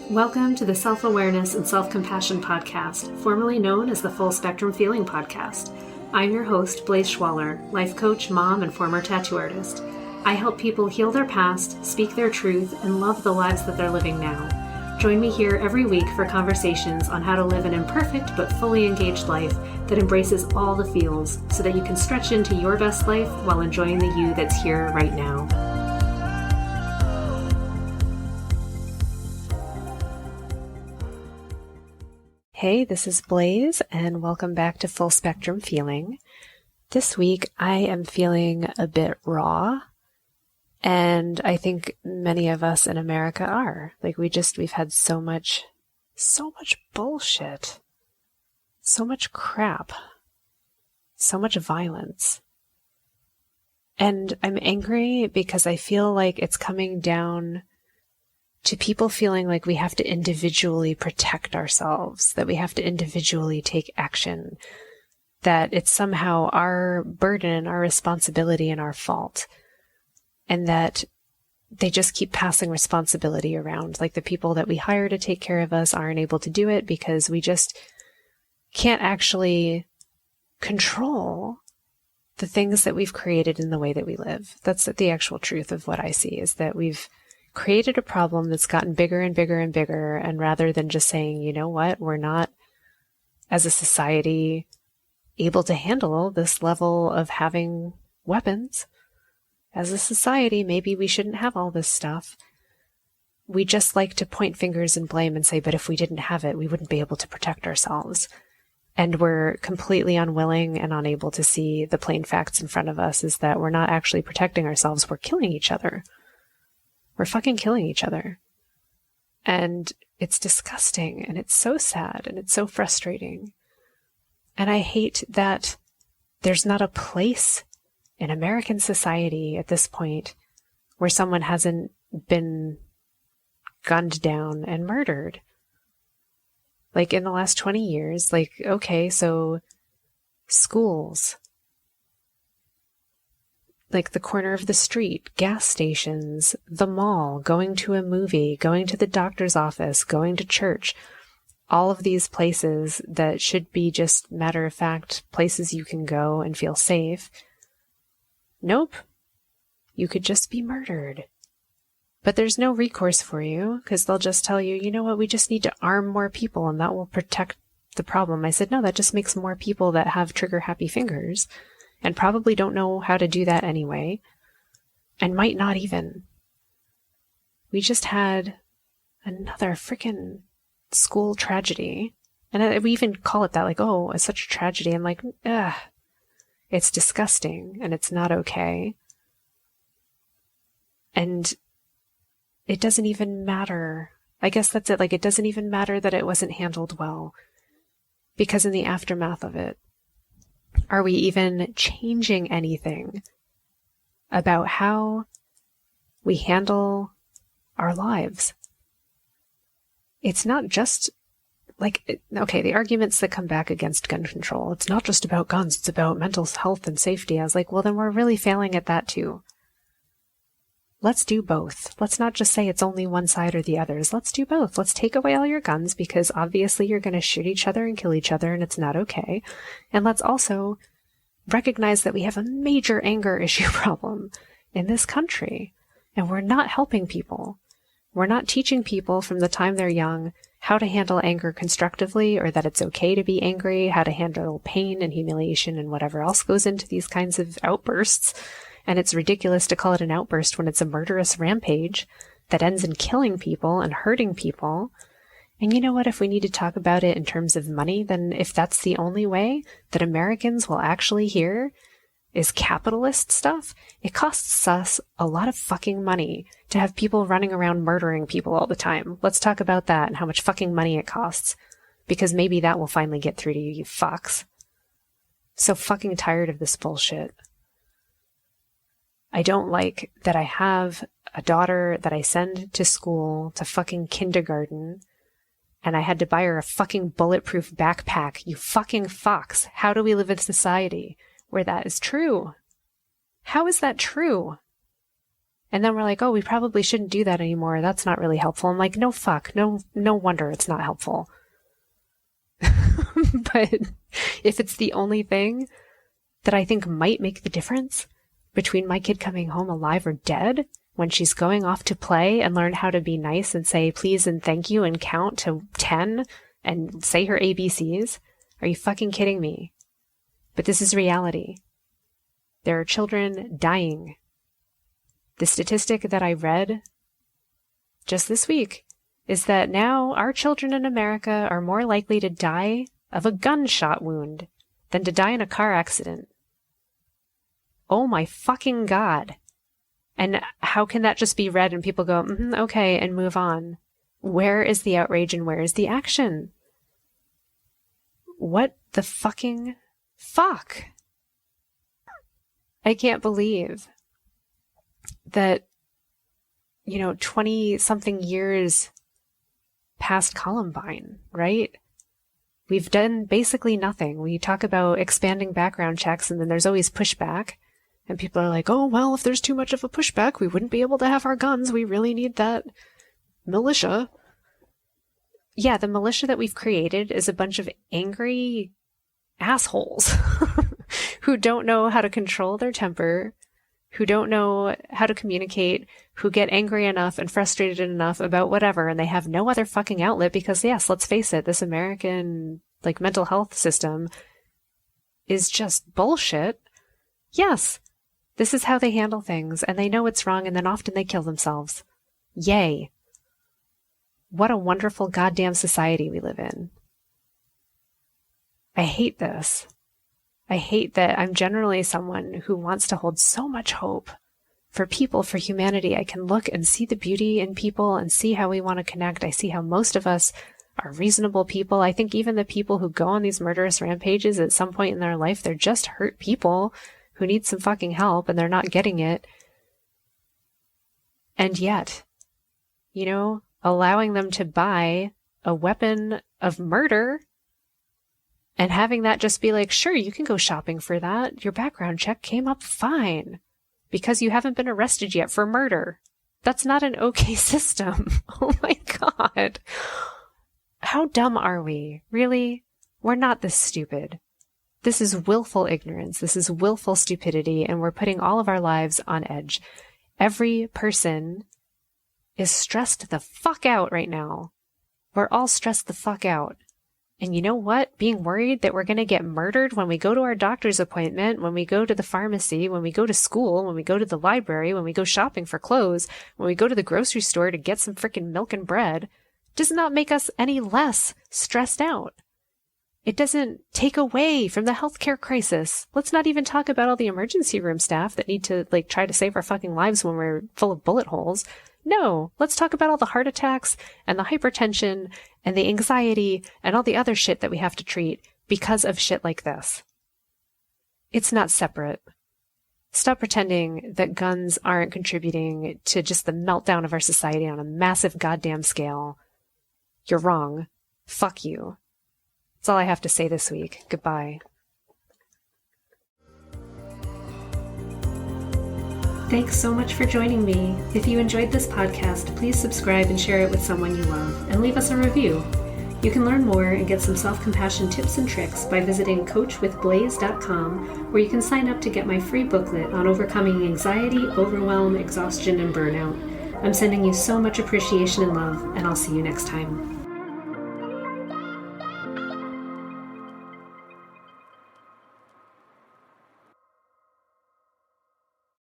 Welcome to the Self-Awareness and Self-Compassion Podcast, formerly known as the Full Spectrum Feeling Podcast. I'm your host, Blaise Schwaller, life coach, mom, and former tattoo artist. I help people heal their past, speak their truth, and love the lives that they're living now. Join me here every week for conversations on how to live an imperfect but fully engaged life that embraces all the feels so that you can stretch into your best life while enjoying the you that's here right now. Hey, this is Blaise, and welcome back to Full Spectrum Feeling. This week, I am feeling a bit raw, and I think many of us in America are. We've had so much bullshit, so much crap, so much violence. And I'm angry because I feel like it's coming down to people feeling like we have to individually protect ourselves, that we have to individually take action, that it's somehow our burden, our responsibility, and our fault, and that they just keep passing responsibility around. Like the people that we hire to take care of us aren't able to do it because we just can't actually control the things that we've created in the way that we live. That's the actual truth of what I see, is that we've created a problem that's gotten bigger and bigger and bigger. And rather than just saying, you know what, we're not as a society able to handle this level of having weapons. As a society, maybe we shouldn't have all this stuff. We just like to point fingers and blame and say, but if we didn't have it, we wouldn't be able to protect ourselves. And we're completely unwilling and unable to see the plain facts in front of us, is that we're not actually protecting ourselves. We're killing each other. We're fucking killing each other. And it's disgusting, and it's so sad, and it's so frustrating. And I hate that there's not a place in American society at this point where someone hasn't been gunned down and murdered. Like in the last 20 years, so schools, like the corner of the street, gas stations, the mall, going to a movie, going to the doctor's office, going to church, all of these places that should be just matter of fact places you can go and feel safe. Nope. You could just be murdered. But there's no recourse for you because they'll just tell you, you know what, we just need to arm more people and that will protect the problem. I said, no, that just makes more people that have trigger happy fingers and probably don't know how to do that anyway, and might not even. We just had another freaking school tragedy, and we even call it that, like, oh, it's such a tragedy. I'm like, ugh, it's disgusting, and it's not okay. And it doesn't even matter. I guess that's it. Like, it doesn't even matter that it wasn't handled well, because in the aftermath of it, are we even changing anything about how we handle our lives? It's not just the arguments that come back against gun control, it's not just about guns, it's about mental health and safety. I was like, well, then we're really failing at that too. Let's do both. Let's not just say it's only one side or the others. Let's do both. Let's take away all your guns because obviously you're going to shoot each other and kill each other and it's not okay. And let's also recognize that we have a major anger issue problem in this country and we're not helping people. We're not teaching people from the time they're young how to handle anger constructively, or that it's okay to be angry, how to handle pain and humiliation and whatever else goes into these kinds of outbursts. And it's ridiculous to call it an outburst when it's a murderous rampage that ends in killing people and hurting people. And you know what? If we need to talk about it in terms of money, then if that's the only way that Americans will actually hear is capitalist stuff, it costs us a lot of fucking money to have people running around murdering people all the time. Let's talk about that and how much fucking money it costs, because maybe that will finally get through to you, you fucks. So fucking tired of this bullshit. I don't like that I have a daughter that I send to school, to fucking kindergarten, and I had to buy her a fucking bulletproof backpack. You fucking fucks. How do we live in a society where that is true? How is that true? And then we're like, oh, we probably shouldn't do that anymore. That's not really helpful. I'm like, no, fuck. No wonder it's not helpful. But if it's the only thing that I think might make the difference between my kid coming home alive or dead when she's going off to play and learn how to be nice and say please and thank you and count to 10 and say her ABCs, are you fucking kidding me? But this is reality. There are children dying. The statistic that I read just this week is that now our children in America are more likely to die of a gunshot wound than to die in a car accident. Oh my fucking God. And how can that just be read and people go, okay, and move on? Where is the outrage and where is the action? What the fucking fuck? I can't believe that, 20 something years past Columbine, right? We've done basically nothing. We talk about expanding background checks and then there's always pushback. And people are like, oh, well, if there's too much of a pushback, we wouldn't be able to have our guns. We really need that militia. Yeah, the militia that we've created is a bunch of angry assholes who don't know how to control their temper, who don't know how to communicate, who get angry enough and frustrated enough about whatever, and they have no other fucking outlet because, yes, let's face it, this American, mental health system is just bullshit. Yes, this is how they handle things, and they know it's wrong, and then often they kill themselves. Yay. What a wonderful goddamn society we live in. I hate this. I hate that I'm generally someone who wants to hold so much hope for people, for humanity. I can look and see the beauty in people and see how we want to connect. I see how most of us are reasonable people. I think even the people who go on these murderous rampages at some point in their life, they're just hurt people who need some fucking help and they're not getting it. And yet, allowing them to buy a weapon of murder and having that just be like, sure, you can go shopping for that. Your background check came up fine because you haven't been arrested yet for murder. That's not an okay system. Oh my God. How dumb are we? Really? We're not this stupid. This is willful ignorance. This is willful stupidity, and we're putting all of our lives on edge. Every person is stressed the fuck out right now. We're all stressed the fuck out. And you know what? Being worried that we're going to get murdered when we go to our doctor's appointment, when we go to the pharmacy, when we go to school, when we go to the library, when we go shopping for clothes, when we go to the grocery store to get some frickin' milk and bread, does not make us any less stressed out. It doesn't take away from the healthcare crisis. Let's not even talk about all the emergency room staff that need to try to save our fucking lives when we're full of bullet holes. No, let's talk about all the heart attacks and the hypertension and the anxiety and all the other shit that we have to treat because of shit like this. It's not separate. Stop pretending that guns aren't contributing to just the meltdown of our society on a massive goddamn scale. You're wrong. Fuck you. That's all I have to say this week. Goodbye. Thanks so much for joining me. If you enjoyed this podcast, please subscribe and share it with someone you love, and leave us a review. You can learn more and get some self-compassion tips and tricks by visiting coachwithblaze.com, where you can sign up to get my free booklet on overcoming anxiety, overwhelm, exhaustion, and burnout. I'm sending you so much appreciation and love, and I'll see you next time.